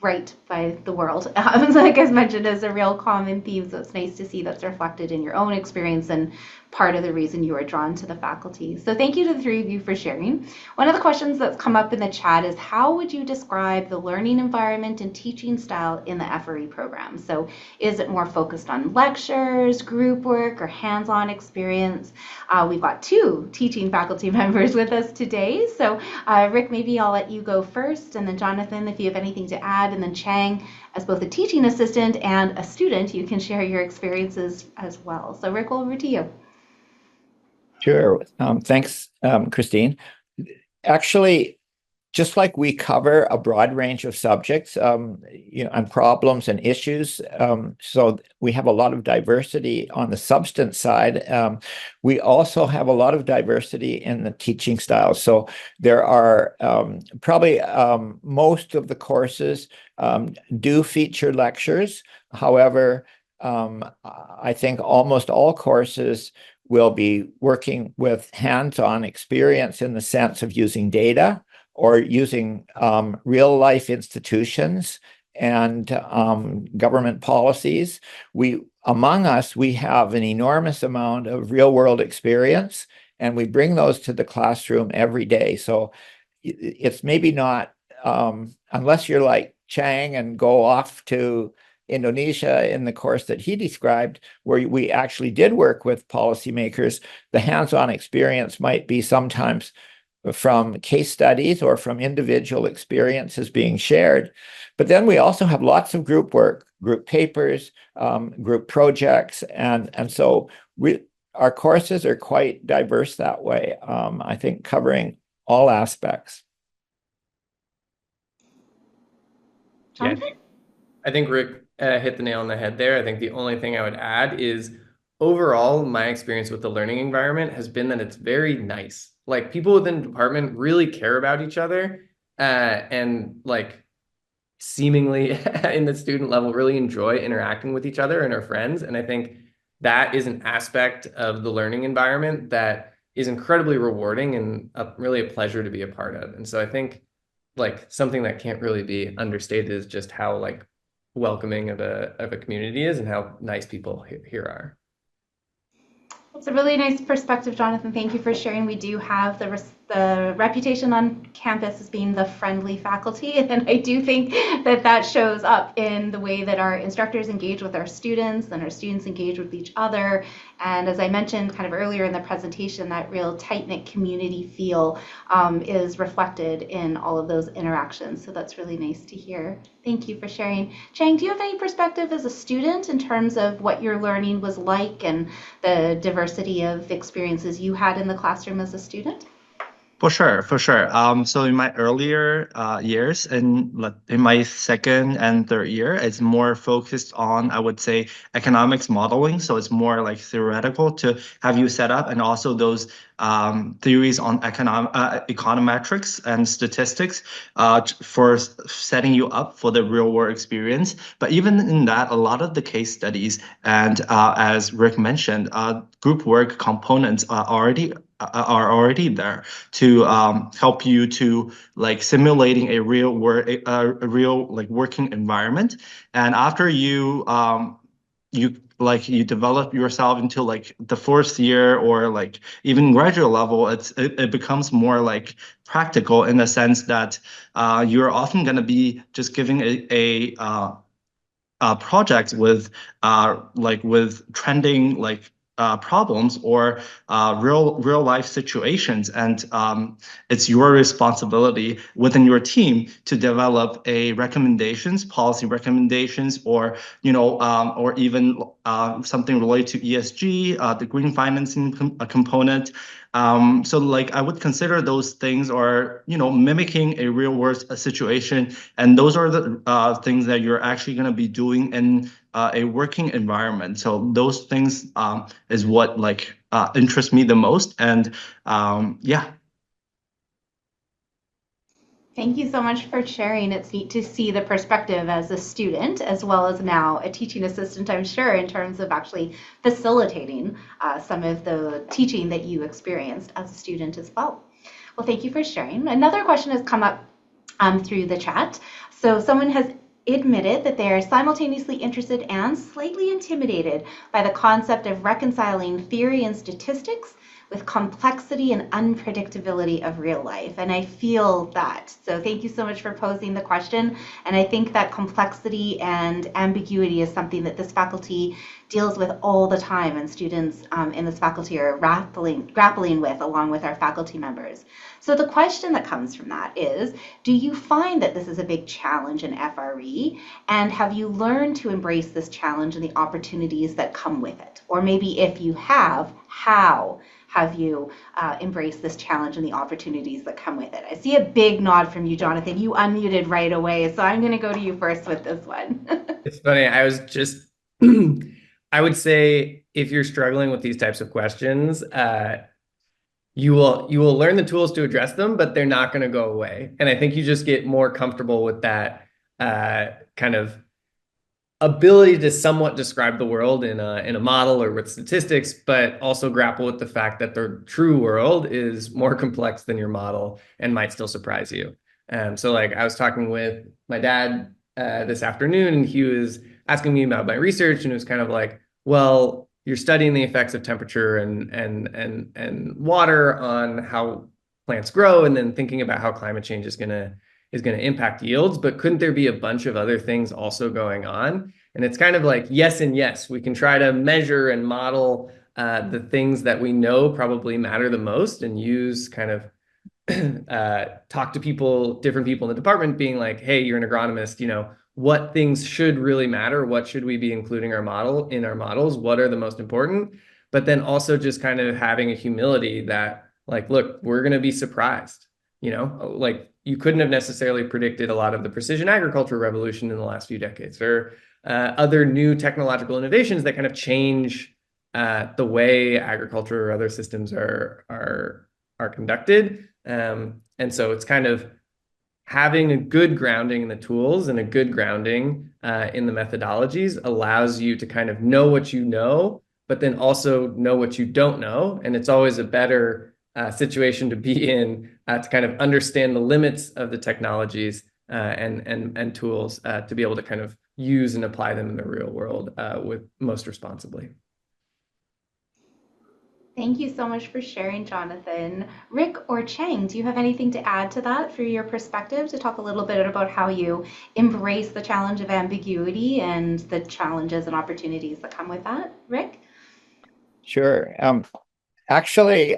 right by the world. Like I mentioned, is a real common theme. So it's nice to see that's reflected in your own experience and part of the reason you were drawn to the faculty. So thank you to the three of you for sharing. One of the questions that's come up in the chat is how would you describe the learning environment and teaching style in the FRE program? So is it more focused on lectures, group work, or hands-on experience? We've got two teaching faculty members with us today. So Rick, maybe I'll let you go first, and then Jonathan, if you have anything to add, and then Chang, as both a teaching assistant and a student, you can share your experiences as well. So Rick, over to you. Sure. Thanks, Christine. Actually, just like we cover a broad range of subjects, and problems and issues, so we have a lot of diversity on the substance side. We also have a lot of diversity in the teaching styles. So there are probably most of the courses do feature lectures. However, I think almost all courses will be working with hands-on experience in the sense of using data or using real-life institutions and government policies. Among us, we have an enormous amount of real-world experience, and we bring those to the classroom every day. So it's maybe not, unless you're like Chang and go off to Indonesia in the course that he described, where we actually did work with policymakers, the hands-on experience might be sometimes from case studies or from individual experiences being shared. But then we also have lots of group work, group papers, group projects, and so our courses are quite diverse that way, I think covering all aspects. Yeah, I think Rick hit the nail on the head there. I think the only thing I would add is overall, my experience with the learning environment has been that it's very nice. Like people within the department really care about each other, and like seemingly in the student level really enjoy interacting with each other and our friends. And I think that is an aspect of the learning environment that is incredibly rewarding and really a pleasure to be a part of. And so I think like something that can't really be understated is just how like welcoming of a community is and how nice people here are. It's a really nice perspective, Jonathan. Thank you for sharing. We do have the reputation on campus as being the friendly faculty, and I do think that that shows up in the way that our instructors engage with our students and our students engage with each other. And as I mentioned kind of earlier in the presentation, that real tight-knit community feel is reflected in all of those interactions. So that's really nice to hear. Thank you for sharing. Chang, do you have any perspective as a student in terms of what your learning was like and the diversity of experiences you had in the classroom as a student? For sure, for sure. So in my earlier years, in my second and third year, it's more focused on, I would say, economics modeling. So it's more like theoretical to have you set up, and also those theories on econometrics and statistics for setting you up for the real world experience. But even in that, a lot of the case studies and as Rick mentioned, group work components are already there to help you to like simulating a real like working environment. And after you you develop yourself into like the fourth year or like even graduate level, it becomes more like practical in the sense that you're often going to be just giving a project with with trending like problems or real life situations, and it's your responsibility within your team to develop a policy recommendations, or or even something related to ESG, the green financing component. So like I would consider those things are mimicking a real world situation, and those are the things that you're actually going to be doing in a working environment. So those things is what like interests me the most, and yeah. Thank you so much for sharing. It's neat to see the perspective as a student as well as now a teaching assistant, I'm sure, in terms of actually facilitating some of the teaching that you experienced as a student as well. Well, thank you for sharing. Another question has come up through the chat. So someone has admitted that they are simultaneously interested and slightly intimidated by the concept of reconciling theory and statistics with complexity and unpredictability of real life. And I feel that. So thank you so much for posing the question. And I think that complexity and ambiguity is something that this faculty deals with all the time, and students in this faculty are grappling with along with our faculty members. So the question that comes from that is, do you find that this is a big challenge in FRE? And have you learned to embrace this challenge and the opportunities that come with it? Or maybe if you have, how have you embraced this challenge and the opportunities that come with it? I see a big nod from you, Jonathan. You unmuted right away, so I'm going to go to you first with this one. It's funny. I was just, I would say if you're struggling with these types of questions, you will learn the tools to address them, but they're not going to go away. And I think you just get more comfortable with that kind of ability to somewhat describe the world in a model or with statistics, but also grapple with the fact that the true world is more complex than your model and might still surprise you. So like I was talking with my dad this afternoon, and he was asking me about my research, and it was kind of like, well, you're studying the effects of temperature and water on how plants grow, and then thinking about how climate change is gonna impact yields, but couldn't there be a bunch of other things also going on? And it's kind of like yes and yes. We can try to measure and model the things that we know probably matter the most, and use kind of talk to different people in the department, being like, hey, you're an agronomist, what things should really matter? What should we be including in our models? What are the most important? But then also just kind of having a humility that, like, look, we're going to be surprised. Like you couldn't have necessarily predicted a lot of the precision agriculture revolution in the last few decades, or other new technological innovations that kind of change the way agriculture or other systems are conducted. And so it's kind of having a good grounding in the tools and a good grounding in the methodologies allows you to kind of know what you know, but then also know what you don't know. And it's always a better situation to be in to kind of understand the limits of the technologies and tools to be able to kind of use and apply them in the real world with most responsibly. Thank you so much for sharing, Jonathan. Rick or Chang, do you have anything to add to that for your perspective, to talk a little bit about how you embrace the challenge of ambiguity and the challenges and opportunities that come with that? Rick? Sure. Actually,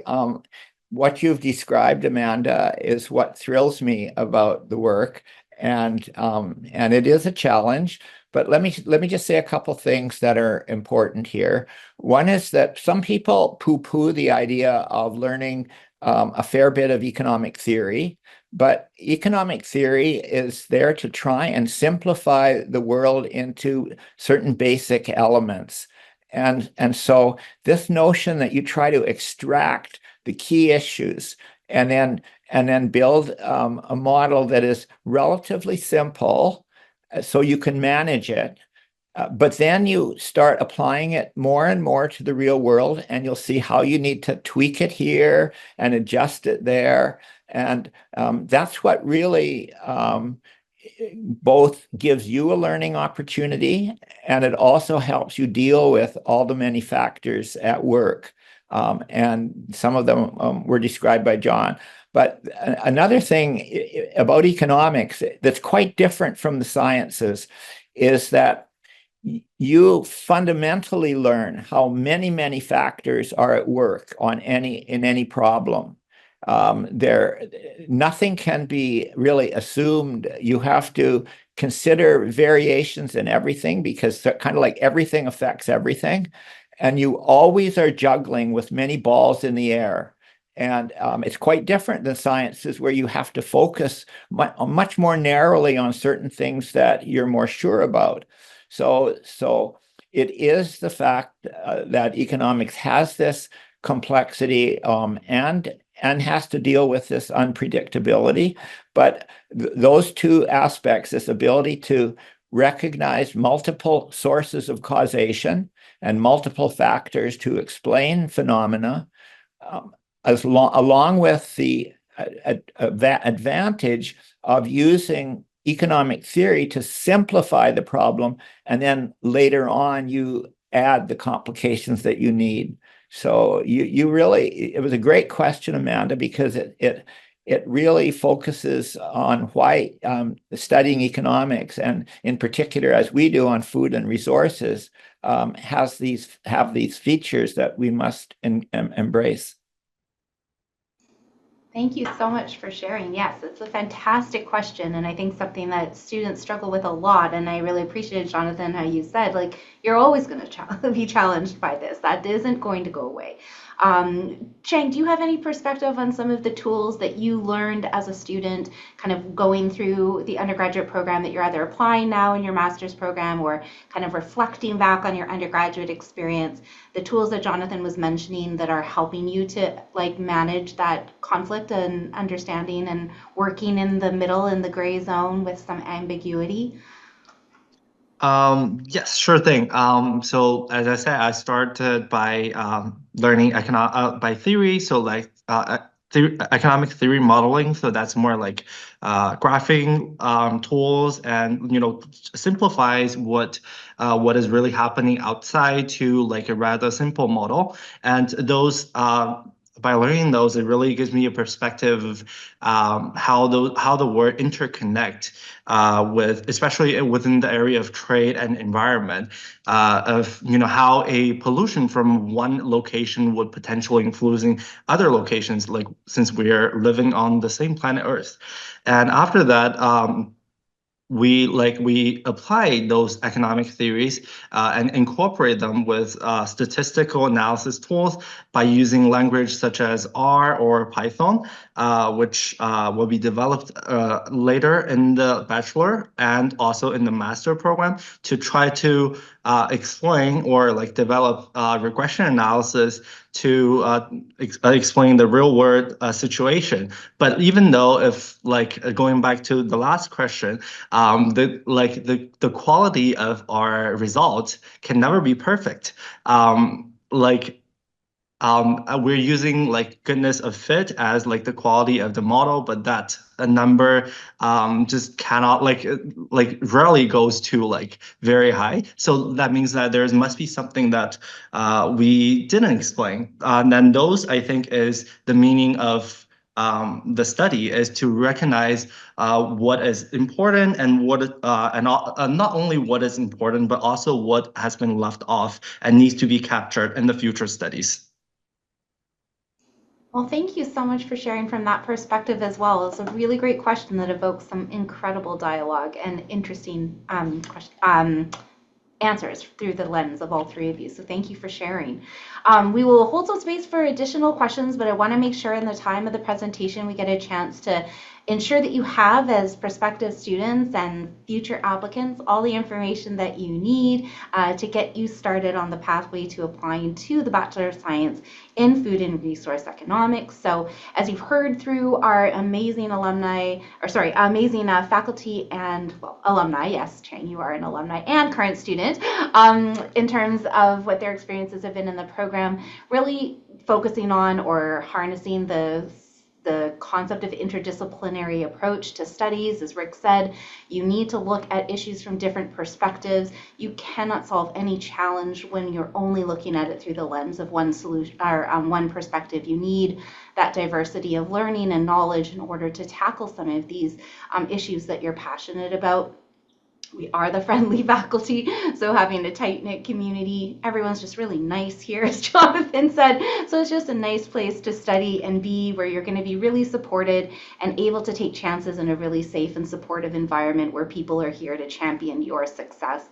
what you've described, Amanda, is what thrills me about the work, and it is a challenge. But let me just say a couple things that are important here. One is that some people poo-poo the idea of learning a fair bit of economic theory, but economic theory is there to try and simplify the world into certain basic elements. And so this notion that you try to extract the key issues and then build a model that is relatively simple so you can manage it, but then you start applying it more and more to the real world, and you'll see how you need to tweak it here and adjust it there. And that's what really both gives you a learning opportunity, and it also helps you deal with all the many factors at work. And some of them were described by John. But another thing about economics that's quite different from the sciences is that you fundamentally learn how many, many factors are at work in any problem. Nothing can be really assumed. You have to consider variations in everything, because kind of like everything affects everything. And you always are juggling with many balls in the air. And it's quite different than sciences, where you have to focus much more narrowly on certain things that you're more sure about. So it is the fact that economics has this complexity and has to deal with this unpredictability. But those two aspects, this ability to recognize multiple sources of causation and multiple factors to explain phenomena, along with the advantage of using economic theory to simplify the problem, and then later on you add the complications that you need. So you really, it was a great question, Amanda, because it really focuses on why studying economics, and in particular, as we do on food and resources, have these features that we must embrace. Thank you so much for sharing. Yes, it's a fantastic question, and I think something that students struggle with a lot. And I really appreciated, Jonathan, how you said, like, you're always going to be challenged by this. That isn't going to go away. Chang, do you have any perspective on some of the tools that you learned as a student, kind of going through the undergraduate program that you're either applying now in your master's program, or kind of reflecting back on your undergraduate experience, the tools that Jonathan was mentioning that are helping you to like manage that conflict and understanding and working in the middle, in the gray zone with some ambiguity? Yes, sure thing. So as I said, I started by learning by theory. So like economic theory modeling. So that's more like graphing tools, and simplifies what is really happening outside to like a rather simple model. And those by learning those, it really gives me a perspective of how the word interconnect with, especially within the area of trade and environment, of how a pollution from one location would potentially influencing other locations, like since we are living on the same planet Earth. And after that, we apply those economic theories and incorporate them with statistical analysis tools by using language such as R or Python, which will be developed later in the bachelor and also in the master program, to try to explain or like develop regression analysis to explain the real world situation. But even though, if like going back to the last question, the quality of our results can never be perfect. We're using like goodness of fit as like the quality of the model, but that a number just cannot like rarely goes to like very high. So that means that there must be something that we didn't explain. And then those, I think, is the meaning of the study, is to recognize what is important, and not only what is important, but also what has been left off and needs to be captured in the future studies. Well, thank you so much for sharing from that perspective as well. It's a really great question that evokes some incredible dialogue and interesting answers through the lens of all three of you. So thank you for sharing. We will hold some space for additional questions, but I want to make sure in the time of the presentation we get a chance to ensure that you have, as prospective students and future applicants, all the information that you need to get you started on the pathway to applying to the Bachelor of Science in Food and Resource Economics. So as you've heard through our amazing amazing faculty and alumni, yes, Chang, you are an alumni and current student, in terms of what their experiences have been in the program, really focusing on or harnessing the concept of interdisciplinary approach to studies. As Rick said, you need to look at issues from different perspectives. You cannot solve any challenge when you're only looking at it through the lens of one solution or one perspective. You need that diversity of learning and knowledge in order to tackle some of these issues that you're passionate about. We are the friendly faculty, so having a tight-knit community. Everyone's just really nice here, as Jonathan said. So it's just a nice place to study and be, where you're going to be really supported and able to take chances in a really safe and supportive environment where people are here to champion your success.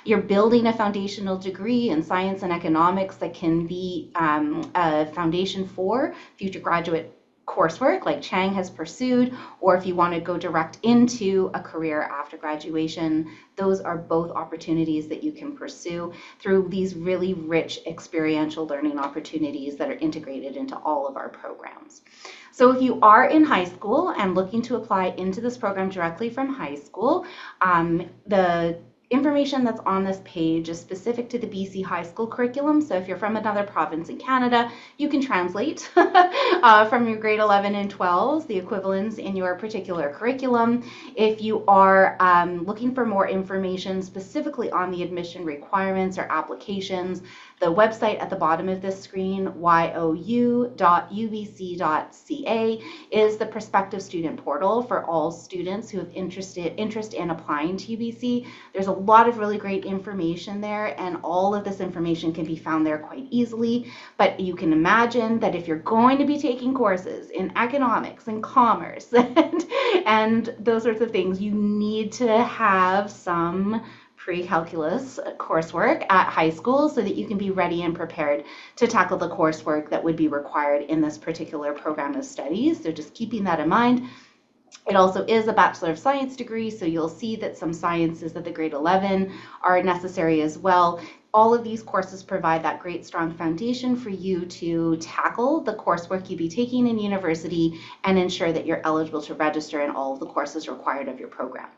You're building a foundational degree in science and economics that can be a foundation for future graduate coursework like Chang has pursued, or if you want to go direct into a career after graduation, those are both opportunities that you can pursue through these really rich experiential learning opportunities that are integrated into all of our programs. So if you are in high school and looking to apply into this program directly from high school, the Information that's on this page is specific to the BC high school curriculum. So if you're from another province in Canada, you can translate from your grade 11 and 12s, the equivalents in your particular curriculum. If you are looking for more information specifically on the admission requirements or applications, the website at the bottom of this screen, you.ubc.ca, is the prospective student portal for all students who have interest in applying to UBC. There's a lot of really great information there, and all of this information can be found there quite easily. But you can imagine that if you're going to be taking courses in economics and commerce and those sorts of things, you need to have some pre-calculus coursework at high school so that you can be ready and prepared to tackle the coursework that would be required in this particular program of studies. So just keeping that in mind. It also is a Bachelor of Science degree, so you'll see that some sciences at the grade 11 are necessary as well. All of these courses provide that great strong foundation for you to tackle the coursework you'll be taking in university and ensure that you're eligible to register in all of the courses required of your program.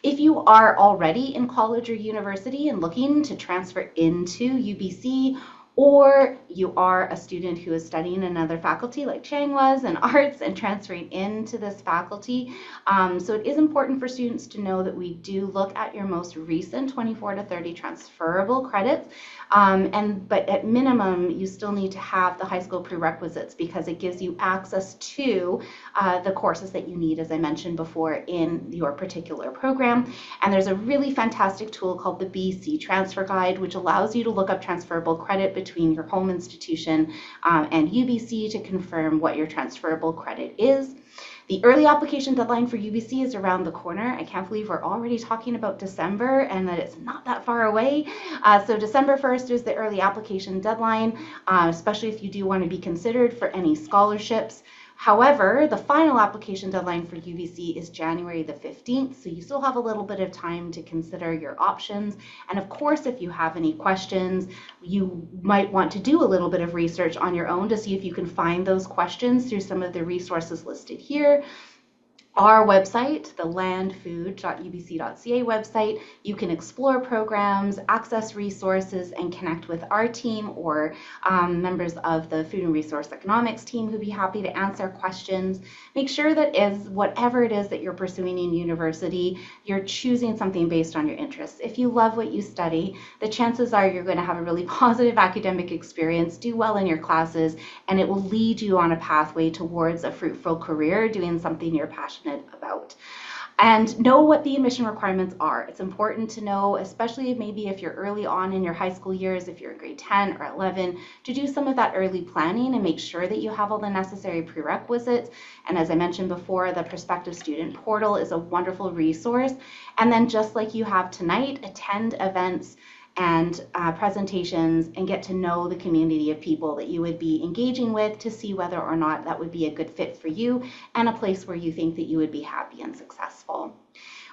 If you are already in college or university and looking to transfer into UBC, or you are a student who is studying another faculty like Chang was in arts and transferring into this faculty. So it is important for students to know that we do look at your most recent 24 to 30 transferable credits. But at minimum, you still need to have the high school prerequisites because it gives you access to the courses that you need, as I mentioned before, in your particular program. And there's a really fantastic tool called the BC Transfer Guide, which allows you to look up transferable credit between your home institution and UBC to confirm what your transferable credit is. The early application deadline for UBC is around the corner. I can't believe we're already talking about December and that it's not that far away. So December 1st is the early application deadline, especially if you do want to be considered for any scholarships. However, the final application deadline for UBC is January the 15th, so you still have a little bit of time to consider your options. And of course, if you have any questions, you might want to do a little bit of research on your own to see if you can find those questions through some of the resources listed here. Our website, the landfood.ubc.ca website, you can explore programs, access resources, and connect with our team or members of the Food and Resource Economics team who'd be happy to answer questions. Make sure that whatever it is that you're pursuing in university, you're choosing something based on your interests. If you love what you study, the chances are you're going to have a really positive academic experience, do well in your classes, and it will lead you on a pathway towards a fruitful career doing something you're passionate about. And know what the admission requirements are. It's important to know, especially maybe if you're early on in your high school years, if you're in grade 10 or 11, to do some of that early planning and make sure that you have all the necessary prerequisites. And as I mentioned before, the prospective student portal is a wonderful resource. And then just like you have tonight, attend events and presentations and get to know the community of people that you would be engaging with to see whether or not that would be a good fit for you and a place where you think that you would be happy and successful.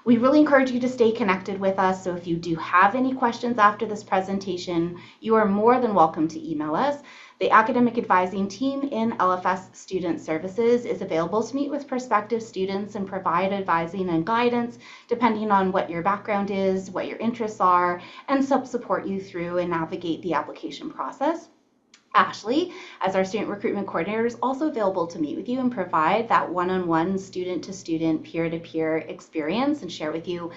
We really encourage you to stay connected with us, so if you do have any questions after this presentation, you are more than welcome to email us. The academic advising team in LFS Student Services is available to meet with prospective students and provide advising and guidance depending on what your background is, what your interests are, and support you through and navigate the application process. Ashley, as our student recruitment coordinator, is also available to meet with you and provide that one-on-one student-to-student, peer-to-peer experience and share with you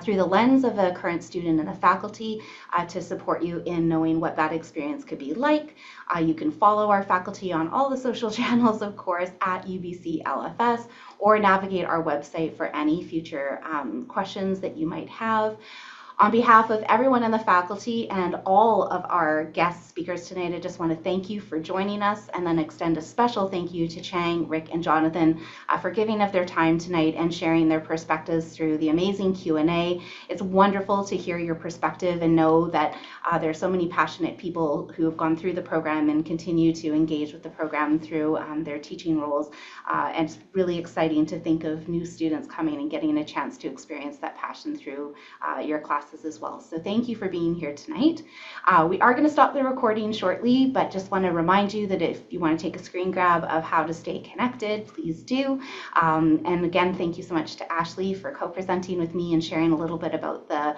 through the lens of a current student and a faculty to support you in knowing what that experience could be like. You can follow our faculty on all the social channels, of course, at UBC LFS, or navigate our website for any future questions that you might have. On behalf of everyone in the faculty and all of our guest speakers tonight, I just want to thank you for joining us and then extend a special thank you to Chang, Rick, and Jonathan for giving of their time tonight and sharing their perspectives through the amazing Q&A. It's wonderful to hear your perspective and know that there are so many passionate people who have gone through the program and continue to engage with the program through their teaching roles. And it's really exciting to think of new students coming and getting a chance to experience that passion through your classes classes as well. So thank you for being here tonight. We are going to stop the recording shortly, but just want to remind you that if you want to take a screen grab of how to stay connected, please do. And again, thank you so much to Ashley for co-presenting with me and sharing a little bit about the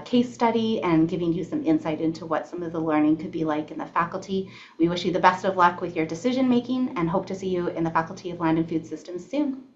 case study and giving you some insight into what some of the learning could be like in the faculty. We wish you the best of luck with your decision making and hope to see you in the Faculty of Land and Food Systems soon.